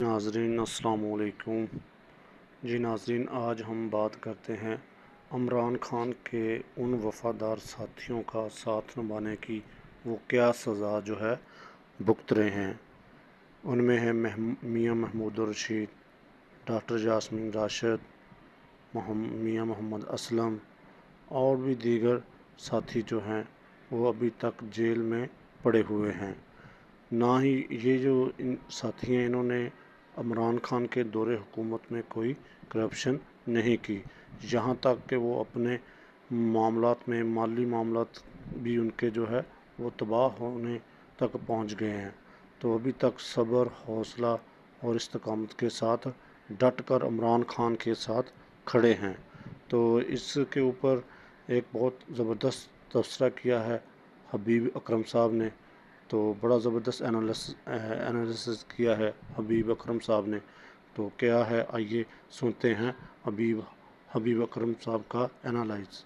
ناظرین السلام علیکم۔ جی ناظرین، آج ہم بات کرتے ہیں عمران خان کے ان وفادار ساتھیوں کا ساتھ نبھانے کی وہ کیا سزا بھگت رہے ہیں۔ ان میں ہے میاں محمود الرشید، ڈاکٹر یاسمین راشد، میاں محمد اسلم اور بھی دیگر ساتھی ہیں وہ ابھی تک جیل میں پڑے ہوئے ہیں۔ نہ ہی یہ جو ساتھی ہیں انہوں نے عمران خان کے دور حکومت میں کوئی کرپشن نہیں کی، یہاں تک کہ وہ اپنے معاملات میں مالی معاملات بھی ان کے وہ تباہ ہونے تک پہنچ گئے ہیں، تو ابھی تک صبر، حوصلہ اور استقامت کے ساتھ ڈٹ کر عمران خان کے ساتھ کھڑے ہیں۔ تو اس کے اوپر ایک بہت زبردست تبصرہ کیا ہے حبیب اکرم صاحب نے، تو بڑا زبردست انالیسس کیا ہے حبیب اکرم صاحب نے۔ تو کیا ہے، آئیے سنتے ہیں حبیب اکرم صاحب کا انالائز۔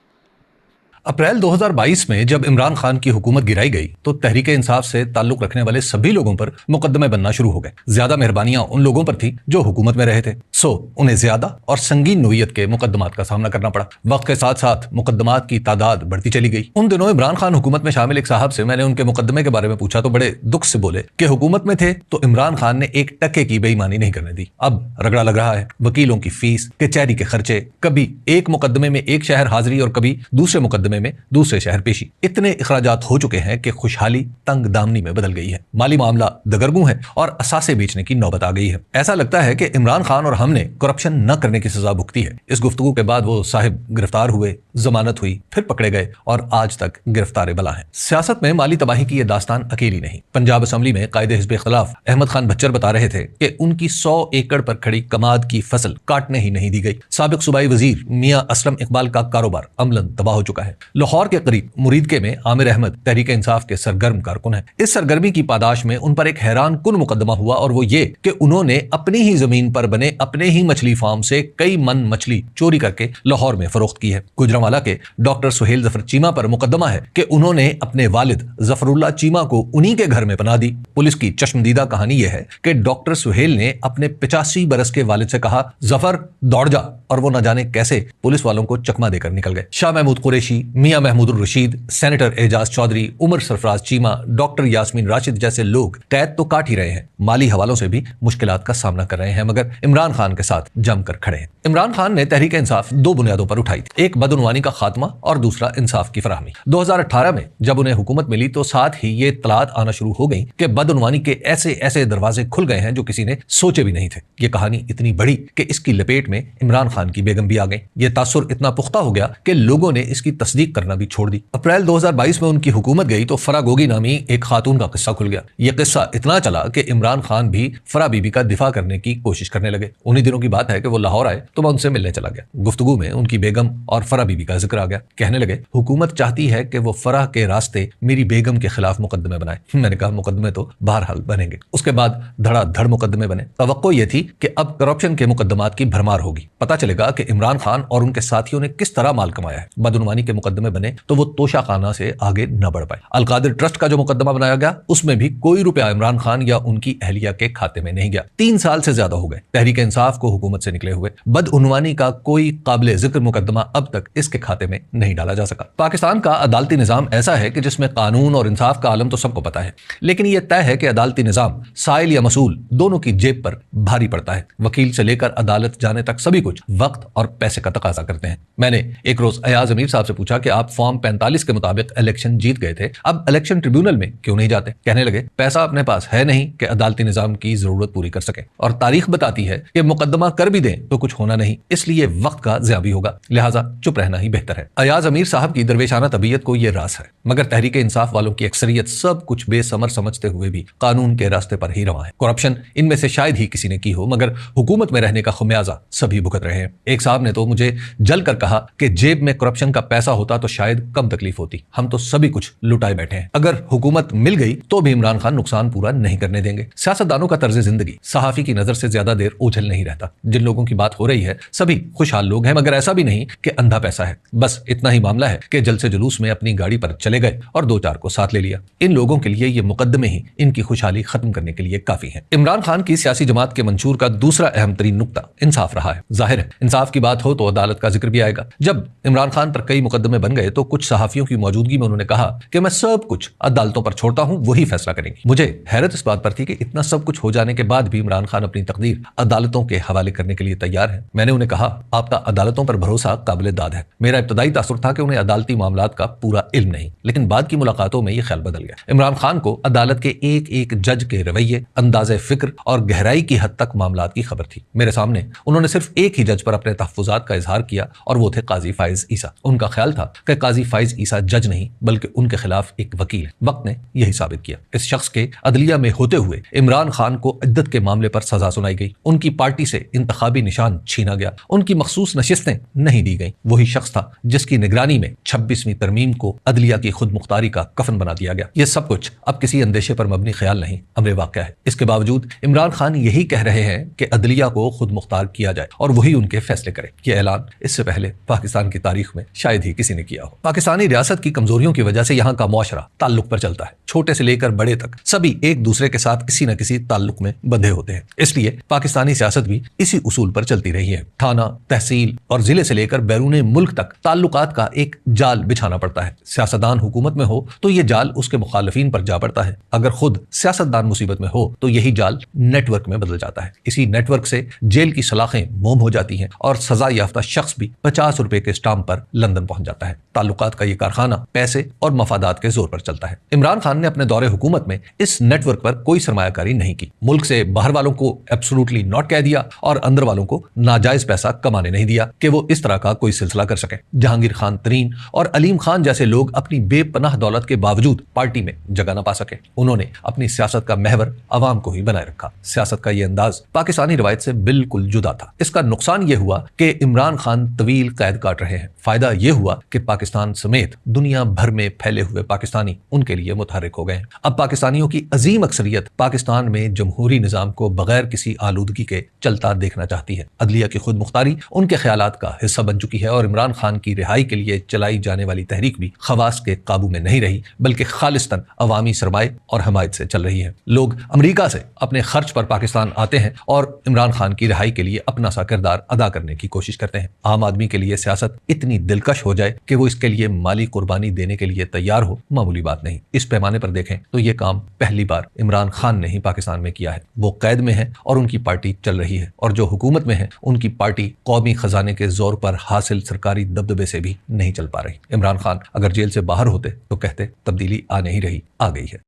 اپریل 2022 میں جب عمران خان کی حکومت گرائی گئی تو تحریک انصاف سے تعلق رکھنے والے سبھی لوگوں پر مقدمے بننا شروع ہو گئے۔ زیادہ مہربانیاں ان لوگوں پر تھی جو حکومت میں رہے تھے، انہیں زیادہ اور سنگین نوعیت کے مقدمات کا سامنا کرنا پڑا۔ وقت کے ساتھ ساتھ مقدمات کی تعداد بڑھتی چلی گئی۔ ان دنوں عمران خان حکومت میں شامل ایک صاحب سے میں نے ان کے مقدمے کے بارے میں پوچھا تو بڑے دکھ سے بولے کہ حکومت میں تھے تو عمران خان نے ایک ٹکے کی بے ایمانی نہیں کرنے دی، اب رگڑا لگ رہا ہے۔ وکیلوں کی فیس، کچہری کے خرچے، کبھی ایک مقدمے میں ایک شہر حاضری اور کبھی دوسرے مقدمے میں دوسرے شہر پیشی، اتنے اخراجات ہو چکے ہیں کہ خوشحالی تنگ دامنی میں بدل گئی ہے۔ مالی معاملہ دگرگوں ہے اور اثاثے بیچنے کی نوبت آ گئی ہے۔ ایسا لگتا ہے کہ عمران خان اور ہم نے کرپشن نہ کرنے کی سزا بھگتی ہے۔ اس گفتگو کے بعد وہ صاحب گرفتار ہوئے، ضمانت ہوئی، پھر پکڑے گئے اور آج تک گرفتار بلا ہیں۔ سیاست میں مالی تباہی کی یہ داستان اکیلی نہیں۔ پنجاب اسمبلی میں قائد حزب اختلاف احمد خان بچر بتا رہے تھے کہ ان کی 100 ایکڑ پر کھڑی کماد کی فصل کاٹنے ہی نہیں دی گئی۔ سابق صوبائی وزیر میاں اسلم اقبال کا کاروبار عملاً تباہ ہو چکا ہے۔ لاہور کے قریب مریدکے میں عامر احمد تحریک انصاف کے سرگرم کارکن ہیں۔ اس سرگرمی کی پاداش میں ان پر ایک حیران کن مقدمہ ہوا اور وہ یہ کہ انہوں نے اپنی ہی زمین پر بنے اپنے ہی مچھلی فارم سے کئی من مچھلی چوری کر کے لاہور میں فروخت کی ہے۔ گوجرانوالہ کے ڈاکٹر سہیل ظفر چیمہ پر مقدمہ ہے کہ انہوں نے اپنے والد ظفر اللہ چیمہ کو انہی کے گھر میں پناہ دی۔ پولیس کی چشمدیدہ کہانی یہ ہے کہ ڈاکٹر سہیل نے اپنے 85 برس کے والد سے کہا ظفر دوڑ جا، اور وہ نہ جانے کیسے پولیس والوں کو چکما دے کر نکل گئے۔ شاہ محمود قریشی، میاں محمود الرشید، سینیٹر اعجاز چودھری، عمر سرفراز چیمہ، ڈاکٹر یاسمین راشد جیسے لوگ قید تو کاٹ ہی رہے ہیں، مالی حوالوں سے بھی مشکلات کا سامنا کر رہے ہیں، مگر عمران خان کے ساتھ جم کر کھڑے ہیں۔ عمران خان نے تحریک انصاف 2 بنیادوں پر اٹھائی تھی، ایک بدعنوانی کا خاتمہ اور دوسرا انصاف کی فراہمی۔ 2018 میں جب انہیں حکومت ملی تو ساتھ ہی یہ اطلاعات آنا شروع ہو گئیں کہ بدعنوانی کے ایسے دروازے کھل گئے ہیں جو کسی نے سوچے بھی نہیں تھے۔ یہ کہانی اتنی بڑی کہ اس کی لپیٹ میں عمران خان کی بیگم بھی آ گئیں۔ یہ تاثر اتنا پختہ ہو گیا کہ لوگوں نے اس کی تصدیق کرنا بھی چھوڑ دی۔ اپریل 2022 میں ان کی حکومت گئی تو فرا گوگی نامی ایک خاتون کا قصہ کھل گیا۔ یہ قصہ اتنا چلا کہ عمران خان بھی فرا بی بی کا دفاع کرنے کی کوشش کرنے لگے۔ انہی دنوں کی بات ہے کہ وہ لاہور آئے تو میں ان سے ملنے چلا گیا۔ گفتگو میں ان کی بیگم اور فرا بی بی کا ذکر آ گیا۔ کہنے لگے حکومت چاہتی ہے کہ وہ فرا کے راستے میری بیگم کے خلاف مقدمے بنائے۔ میں نے کہا مقدمے تو بہرحال بنیں گے۔ اس کے بعد دھڑا دھڑ مقدمے بنے۔ توقع یہ تھی کہ اب کرپشن کے مقدمات کی بھرمار ہوگی۔ پتہ چلے گا کہ عمران خان اور ان کے ساتھیوں نے کس طرح مال کمایا ہے۔ بدعنوانی کے مقدمے بنے تو وہ توشہ خانہ سے آگے نہ بڑھ پائے۔ القادر ٹرسٹ کا جو مقدمہ بنایا گیا اس میں بھی کوئی روپیہ عمران خان یا ان کی اہلیہ کے کھاتے میں نہیں گیا۔ 3 سال سے زیادہ ہو گئے تحریک انصاف کو حکومت سے نکلے ہوئے۔ بدعنوانی کا کوئی قابل ذکر مقدمہ اب تک اس کے کھاتے میں نہیں ڈالا جا سکا۔ پاکستان کا عدالتی نظام ایسا ہے کہ جس میں قانون اور انصاف کا عالم تو سب کو پتا ہے، لیکن یہ طے ہے کہ عدالتی نظام سائل یا مسئول دونوں کی جیب پر بھاری پڑتا ہے۔ وکیل سے لے کر عدالت جانے تک سبھی کچھ وقت اور پیسے کا تقاضا کرتے ہیں۔ میں نے ایک روز ایاز امیر صاحب سے پوچھا کہ آپ فارم 45 کے مطابق الیکشن جیت گئے تھے، اب الیکشن ٹریبیونل میں کیوں نہیں جاتے؟ کہنے لگے پیسہ اپنے پاس ہے نہیں کہ عدالتی نظام کی ضرورت پوری کر سکے، اور تاریخ بتاتی ہے کہ مقدمہ کر بھی دیں تو کچھ ہونا نہیں، اس لیے وقت کا ضیاع بھی ہوگا، لہٰذا چپ رہنا ہی بہتر ہے۔ ایاز امیر صاحب کی درویشانہ طبیعت کو یہ راز ہے، مگر تحریک انصاف والوں کی اکثریت سب کچھ بے ثمر سمجھتے ہوئے بھی قانون کے راستے پر ہی رواں ہے۔ کرپشن ان میں سے شاید ہی کسی نے کی ہو، مگر حکومت میں رہنے کا خمیازہ سبھی بھگت رہے ہیں۔ ایک صاحب نے تو مجھے جل کر کہا کہ جیب میں کرپشن کا پیسہ ہوتا تو شاید کم تکلیف ہوتی. ہم تو سبھی کچھ لٹائے بیٹھے ہیں. اگر حکومت مل گئی تو بھی عمران خان نقصان پورا نہیں کرنے دیں گے. سیاستدانوں کا طرز زندگی صحافی کی نظر سے زیادہ دیر اوجھل نہیں رہتا. جن لوگوں کی بات ہو رہی ہے سبھی خوشحال لوگ ہیں، مگر ایسا بھی نہیں کہ اندھا پیسہ ہے. بس اتنا ہی معاملہ ہے کہ جلسے جلوس میں اپنی گاڑی پر چلے گئے اور دو چار کو ساتھ لے لیا. ان لوگوں کے لیے یہ مقدمے ہی ان کی خوشحالی ختم کرنے کے لیے کافی ہیں. عمران خان کی سیاسی جماعت کے منشور کا دوسرا اہم ترین نقطہ انصاف رہا ہے. ظاہر ہے انصاف کی بات ہو تو عدالت کا ذکر بھی آئے گا. جب عمران خان پر کئی مقدمے بن گئے تو کچھ صحافیوں کی موجودگی میں انہوں نے کہا کہ میں سب کچھ عدالتوں پر چھوڑتا ہوں، وہی فیصلہ کریں گی. مجھے حیرت اس بات پر تھی کہ اتنا سب کچھ ہو جانے کے بعد بھی عمران خان اپنی تقدیر عدالتوں کے حوالے کرنے کے لیے تیار ہیں. میں نے انہیں کہا آپ کا عدالتوں پر بھروسہ قابل داد ہے. میرا ابتدائی تاثر تھا کہ انہیں عدالتی معاملات کا پورا علم نہیں، لیکن بعد کی ملاقاتوں میں یہ خیال بدل گیا. عمران خان کو عدالت کے ایک ایک جج کے رویے، انداز فکر اور گہرائی کی حد تک معاملات کی خبر تھی. میرے سامنے انہوں نے صرف ایک ہی جج پر اپنے تحفظات کا اظہار کیا اور وہ تھے قاضی فائز عیسیٰ. ان کا خیال تھا کہ قاضی فائز عیسیٰ جج نہیں بلکہ ان کے خلاف ایک وکیل ہے. وقت نے یہی ثابت کیا. اس شخص کے عدلیہ میں ہوتے ہوئے عمران خان کو عدت کے معاملے پر سزا سنائی گئی. ان کی پارٹی سے انتخابی نشان چھینا گیا. ان کی مخصوص نشستیں نہیں دی گئیں. وہی شخص تھا جس کی نگرانی میں 26ویں ترمیم کو عدلیہ کی خود مختاری کا کفن بنا دیا گیا. یہ سب کچھ اب کسی اندیشے پر مبنی خیال نہیں، امر واقعہ ہے. اس کے باوجود عمران خان یہی کہہ رہے ہیں کہ عدلیہ کو خود مختار کیا جائے اور وہی ان کے فیصلے کرے. یہ اعلان اس سے پہلے پاکستان کی تاریخ میں شاید ہی کسی نے کیا ہو. پاکستانی ریاست کی کمزوریوں کی وجہ سے یہاں کا معاشرہ تعلق پر چلتا ہے. چھوٹے سے لے کر بڑے تک سبھی ایک دوسرے کے ساتھ کسی نہ کسی تعلق میں بندھے ہوتے ہیں. اس لیے پاکستانی سیاست بھی اسی اصول پر چلتی رہی ہے. تھانہ، تحصیل اور ضلع سے لے کر بیرون ملک تک تعلقات کا ایک جال بچھانا پڑتا ہے. سیاستدان حکومت میں ہو تو یہ جال اس کے مخالفین پر جا پڑتا ہے. اگر خود سیاستدان مصیبت میں ہو تو یہی جال نیٹ ورک میں بدل جاتا ہے. اسی نیٹ ورک سے جیل کی سلاخیں موم ہو جاتی ہیں اور سزا یافتہ شخص بھی 50 روپے کے اسٹامپ پر لندن پہنچ جاتا ہے. تعلقات کا یہ کارخانہ پیسے اور مفادات کے زور پر چلتا ہے. عمران خان نے اپنے دور حکومت میں اس نیٹ ورک پر کوئی سرمایہ کاری نہیں کی. ملک سے باہر والوں کو ایبسولوٹلی ناٹ کہہ دیا اور اندر والوں کو ناجائز پیسہ کمانے نہیں دیا کہ وہ اس طرح کا کوئی سلسلہ کر سکے. جہانگیر خان ترین اور علیم خان جیسے لوگ اپنی بے پناہ دولت کے باوجود پارٹی میں جگہ نہ پا سکے. انہوں نے اپنی سیاست کا محور عوام کو ہی بنائے رکھا. سیاست کا یہ انداز پاکستانی روایت سے بالکل جدا تھا. اس کا نقصان یہ ہوا کہ عمران خان طویل قید کاٹ رہے ہیں. فائدہ یہ ہوا کہ پاکستان سمیت دنیا بھر میں پھیلے ہوئے پاکستانی ان کے لیے متحرک ہو گئے ہیں. اب پاکستانیوں کی عظیم اکثریت پاکستان میں جمہوری نظام کو بغیر کسی آلودگی کے چلتا دیکھنا چاہتی ہے. عدلیہ کی خود مختاری ان کے خیالات کا حصہ بن چکی ہے اور عمران خان کی رہائی کے لیے چلائی جانے والی تحریک بھی خواص کے قابو میں نہیں رہی بلکہ خالصتاً عوامی سرمائے اور حمایت سے چل رہی ہے. لوگ امریکہ سے اپنے خرچ پر پاکستان آتے ہیں اور عمران خان کی رہائی کے لیے اپنا سا کردار ادا کرنے کی کوشش کرتے ہیں. عام آدمی کے لیے سیاست اتنی دلکش ہو جائے کہ وہ اس کے لیے مالی قربانی دینے کے لیے تیار ہو، معمولی بات نہیں. اس پیمانے پر دیکھیں تو یہ کام پہلی بار عمران خان نے ہی پاکستان میں کیا ہے. وہ قید میں ہیں اور ان کی پارٹی چل رہی ہے، اور جو حکومت میں ہے ان کی پارٹی قومی خزانے کے زور پر حاصل سرکاری دبدبے سے بھی نہیں چل پا رہی. عمران خان اگر جیل سے باہر ہوتے تو کہتے تبدیلی آ نہیں رہی، آ گئی ہے.